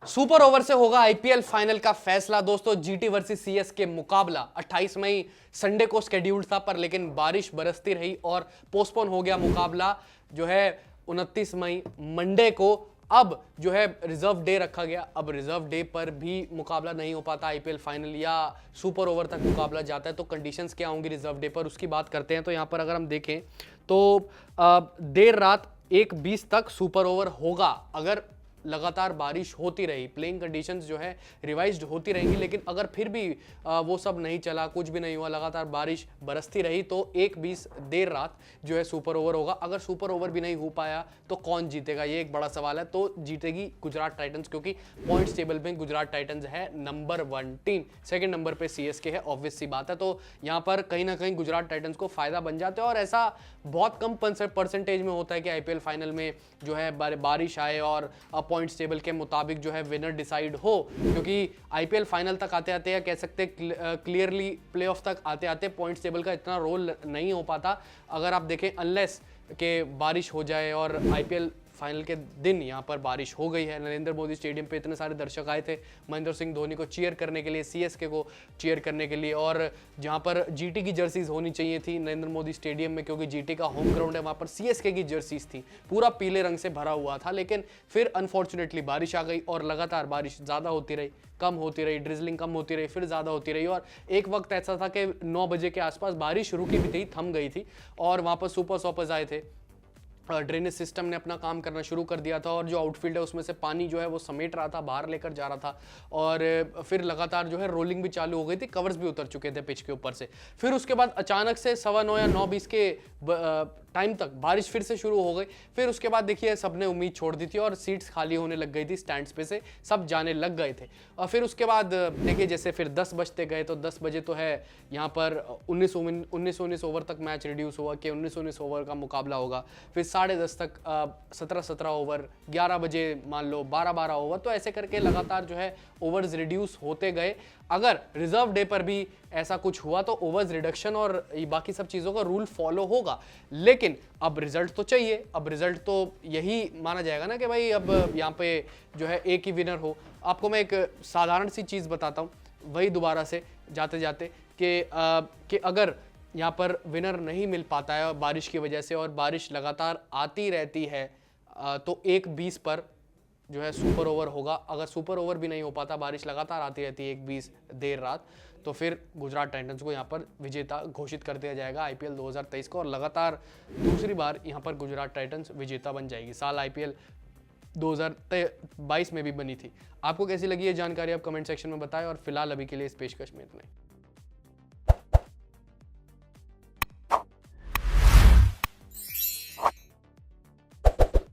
Super over से होगा IPL final का फैसला। दोस्तों जीटी वर्सेस सीएस के मुकाबला 28 मई संडे को शेड्यूल्ड था, पर लेकिन बारिश बरसती रही और पोस्टपोन हो गया मुकाबला जो है 29 मई मंडे को। अब जो है रिजर्व डे रखा गया। अब रिजर्व डे पर भी मुकाबला नहीं हो पाता आईपीएल फाइनल या सुपर ओवर तक मुकाबला जाता है, तो कंडीशंस क्या होंगी रिजर्व डे पर उसकी बात करते हैं। तो यहां पर अगर हम देखें तो देर रात 1:20 तक सुपर ओवर होगा। अगर लगातार बारिश होती रही, प्लेइंग कंडीशंस जो है रिवाइज्ड होती रहेंगी, लेकिन अगर फिर भी वो सब नहीं चला, कुछ भी नहीं हुआ, लगातार बारिश बरसती रही, तो 1:20 देर रात जो है सुपर ओवर होगा। अगर सुपर ओवर भी नहीं हो पाया तो कौन जीतेगा, ये एक बड़ा सवाल है। तो जीतेगी गुजरात टाइटंस, क्योंकि पॉइंट्स टेबल में गुजरात टाइटंस है नंबर 1 टीम, सेकंड नंबर पे सीएसके है, ऑब्वियस सी बात है। तो यहाँ पर कहीं ना कहीं गुजरात टाइटंस को फायदा बन जाता है, और ऐसा बहुत कम परसेंटेज में होता है कि आईपीएल फाइनल में जो है बारिश आए और पॉइंट्स टेबल के मुताबिक जो है विनर डिसाइड हो, क्योंकि आईपीएल फाइनल तक आते आते या कह सकते क्लियरली प्लेऑफ तक आते आते पॉइंट्स टेबल का इतना रोल नहीं हो पाता। अगर आप देखें अनलेस के बारिश हो जाए, और आईपीएल फाइनल के दिन यहाँ पर बारिश हो गई है। नरेंद्र मोदी स्टेडियम पे इतने सारे दर्शक आए थे महेंद्र सिंह धोनी को चीयर करने के लिए, सीएसके को चीयर करने के लिए, और जहाँ पर जीटी की जर्सीज होनी चाहिए थी नरेंद्र मोदी स्टेडियम में, क्योंकि जीटी का होम ग्राउंड है, वहाँ पर सीएसके की जर्सीज थी, पूरा पीले रंग से भरा हुआ था। लेकिन फिर अनफॉर्चुनेटली बारिश आ गई और लगातार बारिश ज़्यादा होती रही, कम होती रही, ड्रिजलिंग कम होती रही, फिर ज़्यादा होती रही, और एक वक्त ऐसा था कि 9 बजे के आसपास बारिश रुकी भी थी, थम गई थी, और वहाँ पर सुपर सॉपर्स आए थे, ड्रेनेज सिस्टम ने अपना काम करना शुरू कर दिया था, और जो आउटफील्ड है उसमें से पानी जो है वो समेट रहा था, बाहर लेकर जा रहा था, और फिर लगातार जो है रोलिंग भी चालू हो गई थी, कवर्स भी उतर चुके थे पिच के ऊपर से। फिर उसके बाद अचानक से 9:15 या 9:20 के टाइम तक बारिश फिर से शुरू हो गई। फिर उसके बाद देखिए सबने उम्मीद छोड़ दी थी और सीट्स खाली होने लग गई थी, स्टैंड्स पे से सब जाने लग गए थे। और फिर उसके बाद देखिए जैसे फिर 10 बजते गए, तो 10 बजे तो है यहाँ पर 19 ओवर तक मैच रिड्यूस हुआ कि 19 ओवर का मुकाबला होगा। फिर 10:30 तक 17 ओवर, 11 बजे मान लो 12 ओवर, तो ऐसे करके लगातार जो है ओवर्स रिड्यूस होते गए। अगर रिजर्व डे पर भी ऐसा कुछ हुआ तो ओवर्स रिडक्शन और बाकी सब चीज़ों का रूल फॉलो होगा, लेकिन अब रिजल्ट तो चाहिए। अब रिजल्ट तो यही माना जाएगा ना कि भाई अब यहाँ पे जो है एक ही विनर हो। आपको मैं एक साधारण सी चीज़ बताता हूँ, वही दोबारा से जाते जाते कि अगर यहाँ पर विनर नहीं मिल पाता है बारिश की वजह से, और बारिश लगातार आती रहती है, तो 1:20 पर जो है सुपर ओवर होगा। अगर सुपर ओवर भी नहीं हो पाता, बारिश लगातार आती रहती है 1:20 देर रात, तो फिर गुजरात टाइटंस को यहाँ पर विजेता घोषित कर दिया जाएगा आईपीएल 2023 को, और लगातार दूसरी बार यहाँ पर गुजरात टाइटंस विजेता बन जाएगी। साल आईपीएल 2022 में भी बनी थी। आपको कैसी लगी ये जानकारी आप कमेंट सेक्शन में बताएं, और फिलहाल अभी के लिए इस पेशकश में इतना ही।